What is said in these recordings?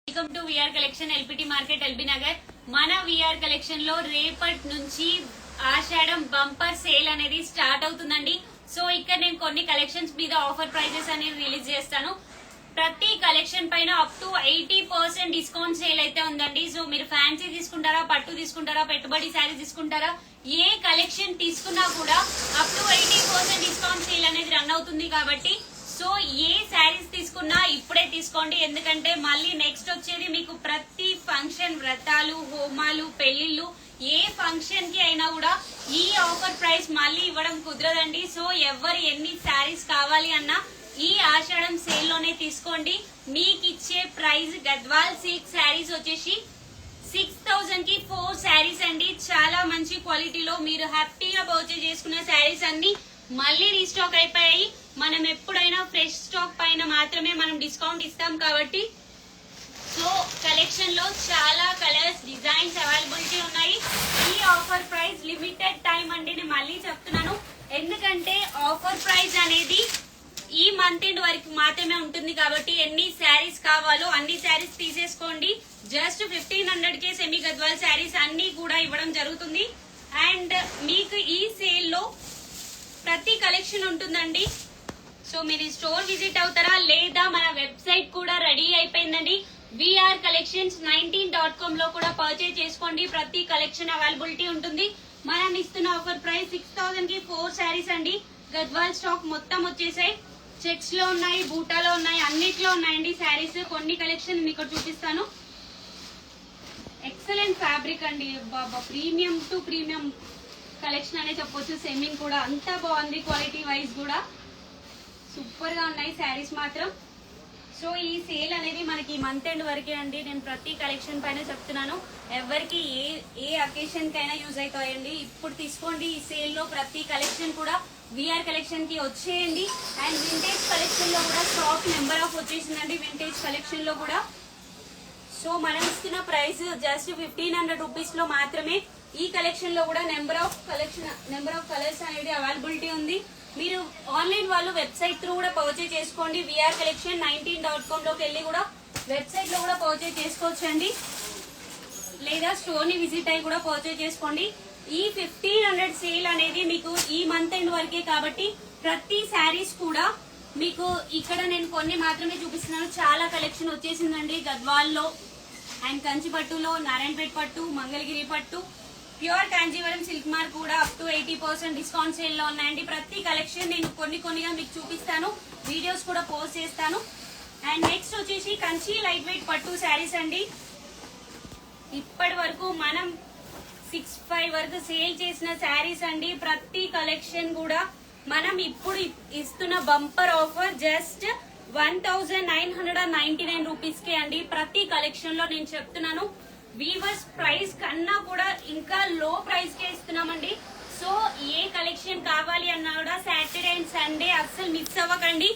Welcome to VR collection LPT market LB Nagar. మన VR collection లో రేపటి నుంచి ఆషాఢం బంపర్ సేల్ అనేది స్టార్ట్ అవుతుందండి. సో ఇక్కడ నేను కొన్ని కలెక్షన్స్ మీద ఆఫర్ ప్రైజెస్ అనేది రిలీజ్ చేస్తాను. ప్రతి కలెక్షన్ పైన అప్ టు 80% డిస్కౌంట్ సేల్ అయితే ఉందండి. సో మీరు ఫ్యాన్సీ తీసుకుంటారా, పట్టు తీసుకుంటారా, పెట్టుబడి శారీ తీసుకుంటారా, ఏ కలెక్షన్ తీసుకున్నా కూడా అప్ టు 80% డిస్కౌంట్ సేల్ అనేది రన్ అవుతుంది. కాబట్టి సో ఏ శారీస్ తీసుకున్నా ఇప్పుడే తీసుకోండి. ఎందుకంటే మళ్ళీ నెక్స్ట్ వచ్చేది మీకు ప్రతి ఫంక్షన్, వ్రతాలు, హోమాలు, పెళ్లిళ్ళు, ఏ ఫంక్షన్ కి అయినా కూడా ఈ ఆఫర్ ప్రైస్ మళ్ళీ ఇవ్వడం కుదరదండి. సో ఎవరు ఎన్ని శారీస్ కావాలి అన్నా ఈ ఆషాఢం సేల్ లోనే తీసుకోండి. మీకు ఇచ్చే ప్రైస్ గద్వాల్ సిల్క్ శారీస్ వచ్చేసి 6000 కి 4 శారీస్ అండి. చాలా మంచి క్వాలిటీలో మీరు హ్యాపీగా పర్చేజ్ చేసుకున్న శారీస్ అన్ని మళ్ళీ రీస్టాక్ అయిపోయాయి. మనం ఎప్పుడైనా ఫ్రెష్ స్టాక్ పైన మాత్రమే మనం డిస్కౌంట్ ఇస్తాం. కాబట్టి సో కలెక్షన్ లో చాలా కలర్స్, డిజైన్స్ అవైలబిలిటీ ఉన్నాయి. ఈ ఆఫర్ ప్రైస్ లిమిటెడ్ టైం అండి. నేను మళ్ళీ చెప్తున్నాను, ఎందుకంటే ఆఫర్ ప్రైస్ అనేది ఈ మంత్ ఎండ్ వరకు మాత్రమే ఉంటుంది. కాబట్టి ఎన్ని శారీస్ కావాలో అన్ని శారీస్ తీసేసుకోండి. జస్ట్ 1500 కే సెమీ గద్వాల్ శారీస్ అన్ని కూడా ఇవ్వడం జరుగుతుంది. అండ్ మీకు ఈ సేల్ లో ప్రతి కలెక్షన్ ఉంటుందండి. సో మీరు స్టోర్ విజిట్ అవుతారా లేదా మన వెబ్సైట్ కూడా రెడీ అయిపోయిందండి. విఆర్ కలెక్షన్స్ 19.com లో కూడా పర్చేజ్ చేసుకోండి. ప్రతి కలెక్షన్ అవైలబిలిటీ ఉంటుంది. మనం ఇస్తున్న ఆఫర్ ప్రైస్ 6000 కి 4 శారీస్ అండి. గద్వాల్ స్టాక్ మొత్తం వచ్చేసాయి. చెక్స్ లో ఉన్నాయి, బూటాలో ఉన్నాయి, అన్నిట్లో ఉన్నాయండి శారీస్. కొన్ని కలెక్షన్ మీకు చూపిస్తాను. ఎక్సలెంట్ ఫ్యాబ్రిక్ అండి, ప్రీమియం టు ప్రీమియం కలెక్షన్ అనే చెప్పొచ్చు. సెమ్మింగ్ కూడా అంత బాగుంది, క్వాలిటీ వైజ్ కూడా సూపర్ గా ఉన్నాయి శారీస్ మాత్రం. సో ఈ సేల్ అనేది మనకి మంత్ ఎండ్ వరకే అండి. నేను ప్రతి కలెక్షన్ పైన చెప్తున్నాను, ఎవరికి ఏ అకేషన్ కైనా యూజ్ అవుతాయండి. ఇప్పుడు తీసుకోండి. ఈ సేల్ లో ప్రతి కలెక్షన్ కూడా విఆర్ కలెక్షన్ కి వచ్చేయండి. అండ్ వింటేజ్ కలెక్షన్ లో కూడా స్టాక్ నెంబర్ ఆఫ్ వచ్చేసిందండి. వింటేజ్ కలెక్షన్ లో కూడా సో మనం ఇస్తున్న ప్రైస్ జస్ట్ 1500 రూపీస్ లో మాత్రమే. ఈ కలెక్షన్ లో కూడా నెంబర్ ఆఫ్ కలర్స్ అనేది అవైలబిలిటీ ఉంది. మీరు ఆన్లైన్ వాళ్ళు వెబ్సైట్ త్రూ కూడా పర్చేజ్ చేసుకోండి. విఆర్ కలెక్షన్ 19.com లోకి వెళ్ళి కూడా వెబ్సైట్ లో కూడా పర్చేజ్ చేసుకోవచ్చు అండి, లేదా స్టోర్ ని విజిట్ అయ్యి కూడా పర్చేజ్ చేసుకోండి. ఈ 1500 సేల్ అనేది మీకు ఈ మంత్ ఎండ్ వరకే. కాబట్టి ప్రతి శారీస్ కూడా మీకు ఇక్కడ నేను కొన్ని మాత్రమే చూపిస్తున్నాను. చాలా కలెక్షన్ వచ్చేసిందండి గద్వాల్ లో అండ్ కంచి పట్టులో, నారాయణపేట పట్టు, మంగళగిరి పట్టు, ప్యూర్ కాంజీవరం సిల్క్ మార్క్ కూడా అప్ టు 80% డిస్కౌంట్ సేల్ లో ఉన్నాయండి. ప్రతి కలెక్షన్ నేను కొన్నిగా మీకు చూపిస్తాను, వీడియోస్ కూడా పోస్ట్ చేస్తాను. అండ్ నెక్స్ట్ వచ్చేసి కంచి లైట్ వెయిట్ పట్టు శారీస్ అండి. ఇప్పటి వరకు మనం 65 వరకు సేల్ చేసిన శారీస్ అండి. ప్రతి కలెక్షన్ కూడా మనం ఇప్పుడు ఇస్తున్న బంపర్ ఆఫర్ జస్ట్ 1999 రూపీస్ కే అండి. ప్రతి కలెక్షన్ లో నేను చెప్తున్నాను, వీవర్స్ ప్రైస్ కన్నా కూడా ఇంకా లో ప్రైస్ కే ఇస్తున్నామండి. సో ఏ కలెక్షన్ కావాలి అన్నా కూడా సాటర్డే అండ్ సండే అస్సలు మిస్ అవ్వకండి.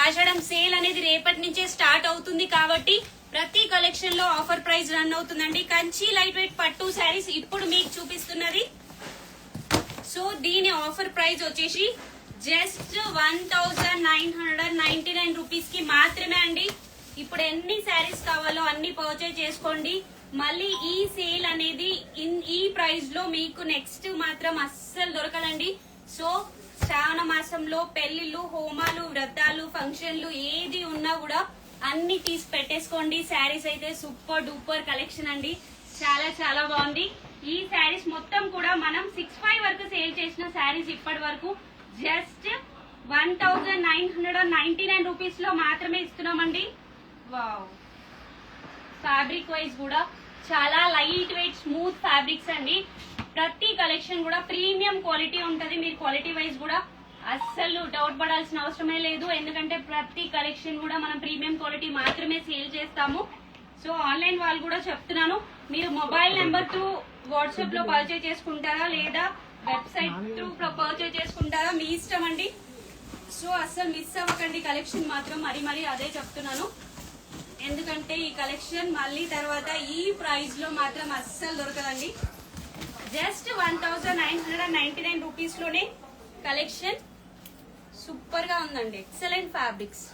ఆషాఢం సేల్ అనేది రేపటి నుంచే స్టార్ట్ అవుతుంది. కాబట్టి ప్రతి కలెక్షన్ లో ఆఫర్ ప్రైస్ రన్ అవుతుందండి. కంచి లైట్ వెయిట్ పట్టు శారీస్ ఇప్పుడు మీకు చూపిస్తున్నది. సో దీని ఆఫర్ ప్రైస్ వచ్చేసి జస్ట్ 1999 రూపీస్ కి మాత్రమే అండి. ఇప్పుడు ఎన్ని శారీస్ కావాలో అన్ని పర్చేజ్ చేసుకోండి. మళ్ళీ ఈ సేల్ అనేది ఈ ప్రైస్ లో మీకు నెక్స్ట్ మాత్రం అస్సలు దొరకదండి. సో శ్రావణ మాసంలో పెళ్లిళ్ళు, హోమాలు, వ్రతాలు, ఫంక్షన్లు ఏది ఉన్నా కూడా అన్ని తీసి పెట్టేసుకోండి. శారీస్ అయితే సూపర్ డూపర్ కలెక్షన్ అండి, చాలా చాలా బాగుంది. ఈ శారీస్ మొత్తం కూడా మనం 65 వరకు సేల్ చేసిన శారీస్ ఇప్పటి వరకు జస్ట్ 1999 రూపీస్ లో మాత్రమే ఇస్తున్నామండి. వావ్, ఫ్యాబ్రిక్ వైజ్ కూడా చాలా లైట్ వెయిట్ స్మూత్ ఫ్యాబ్రిక్స్ అండి. ప్రతి కలెక్షన్ కూడా ప్రీమియం క్వాలిటీ ఉంటది. మీరు క్వాలిటీ వైజ్ కూడా అస్సలు డౌట్ పడాల్సిన అవసరమే లేదు. ఎందుకంటే ప్రతి కలెక్షన్ కూడా మనం ప్రీమియం క్వాలిటీ మాత్రమే సేల్ చేస్తాము. సో ఆన్లైన్ వాళ్ళు కూడా చెప్తున్నాను, మీరు మొబైల్ నెంబర్ త్రూ వాట్సాప్ లో పర్చేజ్ చేసుకుంటారా లేదా వెబ్సైట్ త్రూ పర్చేజ్ చేసుకుంటారా, మీ ఇష్టం అండి. సో అస్సలు మిస్ అవ్వకండి కలెక్షన్ మాత్రం. మరి అదే చెప్తున్నాను, ఎందుకంటే ఈ కలెక్షన్ మళ్ళీ తర్వాత ఈ ప్రైస్ లో మాత్రం అస్సలు దొరకదండి. జస్ట్ 1999 రూపీస్ లోనే కలెక్షన్ సూపర్ గా ఉందండి. ఎక్సలెంట్ ఫ్యాబ్రిక్స్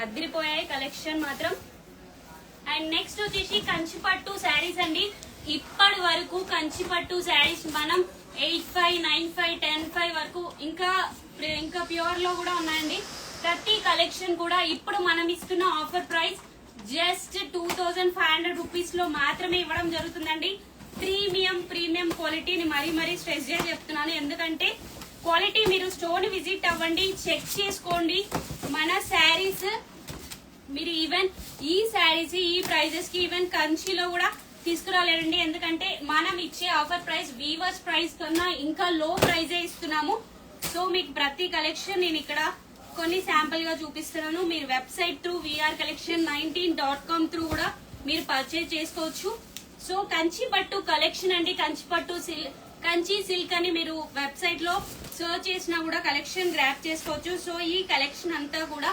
అదిరిపోయాయి కలెక్షన్ మాత్రం. అండ్ నెక్స్ట్ వచ్చేసి కంచిపట్టు శారీస్ అండి. ఇప్పటి వరకు కంచిపట్టు శారీస్ మనం 8,500, 9,500, 10,500 వరకు ఇంకా ప్యూర్ లో కూడా ఉన్నాయండి. ప్రతి కలెక్షన్ కూడా ఇప్పుడు మనం ఇస్తున్న ఆఫర్ ప్రైస్ జస్ట్ 2,500 రూపీస్ లో మాత్రమే ఇవ్వడం జరుగుతుందండి. ప్రీమియం క్వాలిటీని మరీ స్ట్రెస్ చేసి చెప్తున్నాను. ఎందుకంటే క్వాలిటీ మీరు స్టోర్ ని విజిట్ అవ్వండి, చెక్ చేసుకోండి. మన శారీస్ మీరు ఈవెన్ ఈ శారీస్ ఈ ప్రైజెస్ కి ఈవెన్ కంచిలో కూడా తీసుకురాలేరండి. ఎందుకంటే మనం ఇచ్చే ఆఫర్ ప్రైస్ వీవర్స్ ప్రైస్ కన్నా ఇంకా లో ప్రైజే ఇస్తున్నాము. సో మీకు ప్రతి కలెక్షన్ నేను ఇక్కడ కొన్ని శాంపుల్ గా చూపిస్తున్నాను. మీరు వెబ్సైట్ త్రూ vrcollection19.com త్రూ కూడా మీరు పర్చేజ్ చేసుకోవచ్చు. సో కంచిపట్టు కలెక్షన్ అండి. కంచి సిల్క్ అని మీరు వెబ్సైట్ లో సర్చ్ చేసినా కూడా కలెక్షన్ గ్రాప్ చేసుకోవచ్చు. సో ఈ కలెక్షన్ అంతా కూడా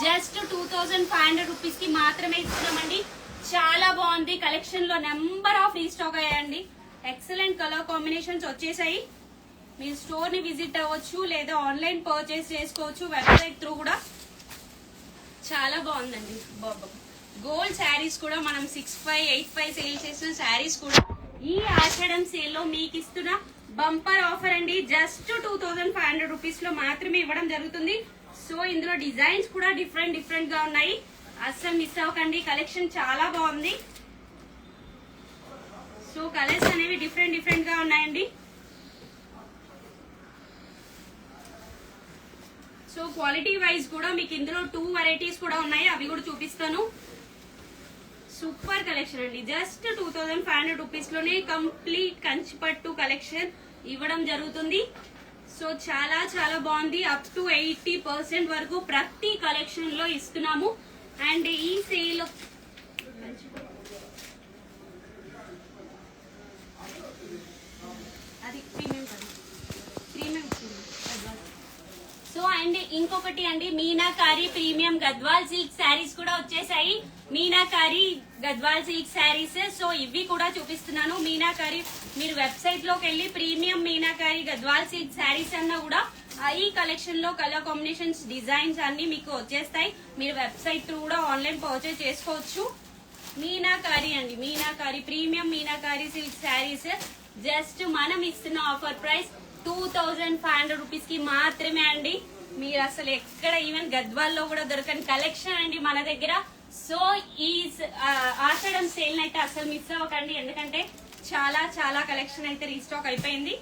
జస్ట్ 2,500 రూపీస్ కి మాత్రమే ఇస్తున్నామండి. చాలా బాగుంది. కలెక్షన్ లో నెంబర్ ఆఫ్ రీస్టాక్ అయ్యాయండి. ఎక్సలెంట్ కలర్ కాంబినేషన్స్ వచ్చేసాయి. మీరు స్టోర్ ని విజిట్ అవ్వచ్చు లేదా ఆన్లైన్ పర్చేస్ చేసుకోవచ్చు వెబ్సైట్ త్రూ కూడా. చాలా బాగుందండి. గోల్డ్ శారీస్ కూడా మనం 6,500, 8,500 సేల్ చేసిన శారీస్ కూడా ఈ ఆషాఢం సేల్ లో మీకు ఇస్తున్న బంపర్ ఆఫర్ అండి. జస్ట్ 2,500 రూపీస్ లో మాత్రమే ఇవ్వడం జరుగుతుంది. సో ఇందులో డిజైన్స్ కూడా డిఫరెంట్ గా ఉన్నాయి. అస్సలు మిస్ అవ్వకండి. కలెక్షన్ చాలా బాగుంది. సో కలర్స్ అనేవి డిఫరెంట్ గా ఉన్నాయండి. సో క్వాలిటీ వైజ్ కూడా మీకు ఇందులో 2 వెరైటీస్ కూడా ఉన్నాయి. అవి కూడా చూపిస్తాను. సూపర్ కలెక్షన్ అండి. జస్ట్ 2,500 రూపీస్ లోనే కంప్లీట్ కంచిపట్టు కలెక్షన్ ఇవ్వడం జరుగుతుంది. సో చాలా బాగుంది. అప్ టు 80% వరకు ప్రతి కలెక్షన్ లో ఇస్తున్నాము. అండ్ ఈ సేల్ అది ప్రీమియం సో అండ్ ఇంకొకటి అండి, మీనాకారి ప్రీమియం గద్వాల్ సిల్క్ శారీస్ కూడా వచ్చేసాయి. మీనాకారి గద్వాల్ సిల్క్ శారీస్. సో ఇవి కూడా చూపిస్తున్నాను. మీనాకారి మీరు వెబ్సైట్ లోకి వెళ్ళి ప్రీమియం మీనాకారి గద్వాల్ సిల్క్ శారీస్ అన్నా కూడా ఈ కలెక్షన్ లో కలర్ కాంబినేషన్స్ డిజైన్స్ అన్ని మీకు వచ్చేస్తాయి. మీరు వెబ్సైట్ త్రూ కూడా ఆన్లైన్ పర్చేజ్ చేసుకోవచ్చు. మీనాకారి అండి, meenakari premium meenakari silk saris just మనం ఇస్తున్న ఆఫర్ ప్రైస్ 2,500 రూపీస్ కి మాత్రమే అండి. మీరు అసలు ఎక్కడ ఈవెన్ గద్వాల్లో కూడా దొరకని కలెక్షన్ అండి మన దగ్గర. సో ఈ ఆషాఢం సేల్ అయితే అసలు మిస్ అవ్వకండి. ఎందుకంటే చాలా కలెక్షన్ అయితే రీస్టాక్ అయిపోయింది.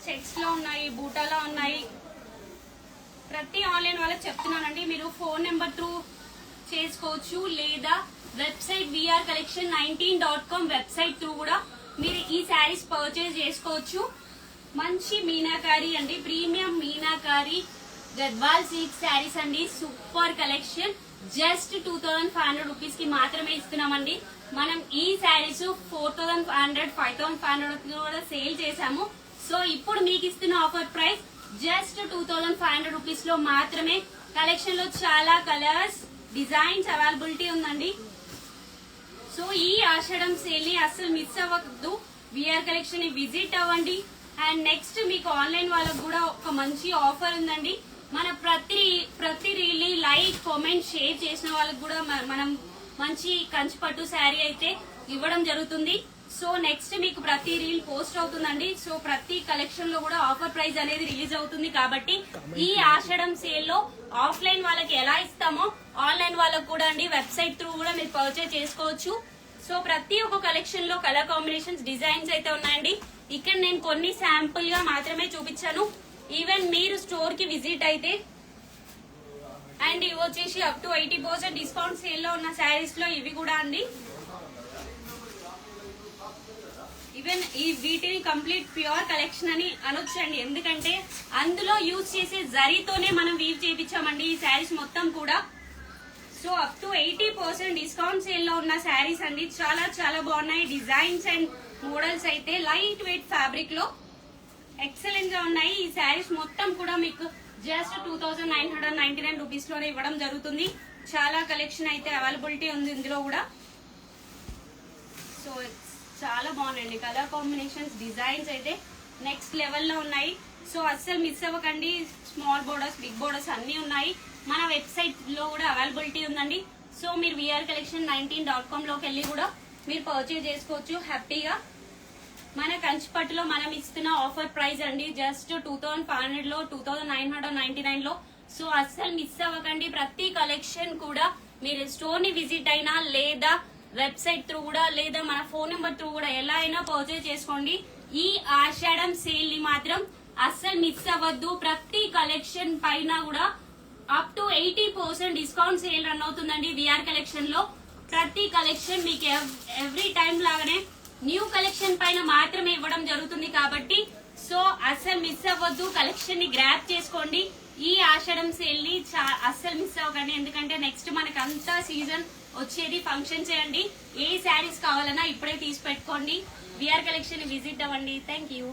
చెక్స్ లో ఉన్నాయి, బూటాలో ఉన్నాయి. ప్రతి ఆన్లైన్ వాళ్ళకి చెప్తున్నానండి, మీరు ఫోన్ నెంబర్ త్రూ చేసుకోవచ్చు లేదా వెబ్సైట్ vrcollection19.com వెబ్సైట్ త్రూ కూడా మీరు ఈ శారీస్ పర్చేజ్ చేసుకోవచ్చు. మంచి మీనాకారి అండి, ప్రీమియం మీనాకారి గద్వాల్ సిల్క్ శారీస్ అండి. Super collection. జస్ట్ 2,500 రూపీస్ కి మాత్రమే ఇస్తున్నామండి. మనం ఈ శారీస్ 4,500, 5,500 కూడా సేల్ చేసాము. సో ఇప్పుడు మీకు ఇస్తున్న ఆఫర్ ప్రైస్ జస్ట్ 2,500 రూపీస్ లో మాత్రమే. కలెక్షన్ లో చాలా కలర్స్ డిజైన్స్ అవైలబిలిటీ ఉందండి. సో ఈ ఆషాఢం సేల్ ని అస్సలు మిస్ అవ్వద్దు. విఆర్ కలెక్షన్ ని విజిట్ అవ్వండి. అండ్ నెక్స్ట్ మీకు ఆన్లైన్ వాళ్ళకు కూడా ఒక మంచి ఆఫర్ ఉందండి. మన ప్రతి రీల్ ని లైక్, కామెంట్, షేర్ చేసిన వాళ్ళకి కూడా మనం మంచి కంచిపట్టు శారీ అయితే ఇవ్వడం జరుగుతుంది. సో నెక్స్ట్ మీకు ప్రతి రీల్ పోస్ట్ అవుతుందండి. సో ప్రతి కలెక్షన్ లో కూడా ఆఫర్ ప్రైస్ అనేది రిలీజ్ అవుతుంది. కాబట్టి ఈ ఆషాఢం సేల్ లో ఆఫ్లైన్ వాళ్ళకి ఎలా ఇస్తామో ఆన్లైన్ వాళ్ళకు కూడా అండి వెబ్సైట్ త్రూ కూడా మీరు పర్చేజ్ చేసుకోవచ్చు. సో ప్రతి ఒక్క కలెక్షన్ లో కలర్ కాంబినేషన్స్ డిజైన్స్ అయితే ఉన్నాయండి. ఇక్కడ నేను కొన్ని శాంపుల్ గా మాత్రమే చూపించాను. ఈవెన్ మీరు స్టోర్ కి విజిట్ అయితే అండ్ ఇవి వచ్చేసి అప్ టు 80% డిస్కౌంట్ సేల్ లో ఉన్న శారీస్ లో ఇవి కూడా అండి. ఈవెన్ ఈ వీటిని కంప్లీట్ ప్యూర్ కలెక్షన్ అని అనొచ్చండి. ఎందుకంటే అందులో యూజ్ చేసే జరీతోనే మనం వీవ్ చేయించామండి ఈ శారీస్ మొత్తం కూడా. So up to 80% discount sale లో ఉన్న శారీస్ అండి. చాలా బాగున్నాయి. డిజైన్స్ అండ్ మోడల్స్ అయితే లైట్ వెయిట్ ఫ్యాబ్రిక్ లో ఎక్సలెంట్ గా ఉన్నాయి. ఈ శారీస్ మొత్తం కూడా మీకు జస్ట్ 2,999 రూపీస్ లోనే ఇవ్వడం జరుగుతుంది. చాలా కలెక్షన్ అయితే అవైలబిలిటీ ఉంది ఇందులో కూడా. సో చాలా బాగున్నాయండి. కలర్ కాంబినేషన్స్ డిజైన్స్ అయితే నెక్స్ట్ లెవెల్ లో ఉన్నాయి. సో అస్సలు మిస్ అవ్వకండి. స్మాల్ బోర్డర్స్, బిగ్ బోర్డర్స్ అన్ని ఉన్నాయి. మన వెబ్సైట్ లో కూడా అవైలబిలిటీ ఉందండి. సో మీరు vrcollection19.com లోకి వెళ్ళి కూడా మీరు పర్చేజ్ చేసుకోవచ్చు హ్యాపీగా. మన కంచిపట్టులో మనం ఇస్తున్న ఆఫర్ ప్రైస్ అండి జస్ట్ 2500 లో 2999 లో. సో అస్సలు మిస్ అవ్వకండి. ప్రతి కలెక్షన్ కూడా మీరు స్టోర్ ని విజిట్ అయినా లేదా వెబ్సైట్ త్రూ కూడా లేదా మన ఫోన్ నెంబర్ త్రూ కూడా ఎలా అయినా పర్చేజ్ చేసుకోండి. ఈ ఆషాఢం సేల్ ని మాత్రం అస్సలు మిస్ అవ్వద్దు. ప్రతి కలెక్షన్ పైన కూడా up to 80% discount sale run అవుతుందండి విఆర్ కలెక్షన్ లో. ప్రతి కలెక్షన్ మీకు ఎవ్రీ టైం లాగానే న్యూ కలెక్షన్ పైన మాత్రమే ఇవ్వడం జరుగుతుంది కాబట్టి సో అస్సలు మిస్ అవ్వద్దు. కలెక్షన్ ని గ్రాప్ చేసుకోండి. ఈ ఆషాఢం సేల్ ని అస్సలు మిస్ అవ్వకండి. ఎందుకంటే నెక్స్ట్ మనకి అంతా సీజన్ వచ్చేది ఫంక్షన్ చేయండి. ఏ శారీస్ కావాలన్నా ఇప్పుడే తీసి పెట్టుకోండి. విఆర్ కలెక్షన్ విజిట్ అవ్వండి. Thank you.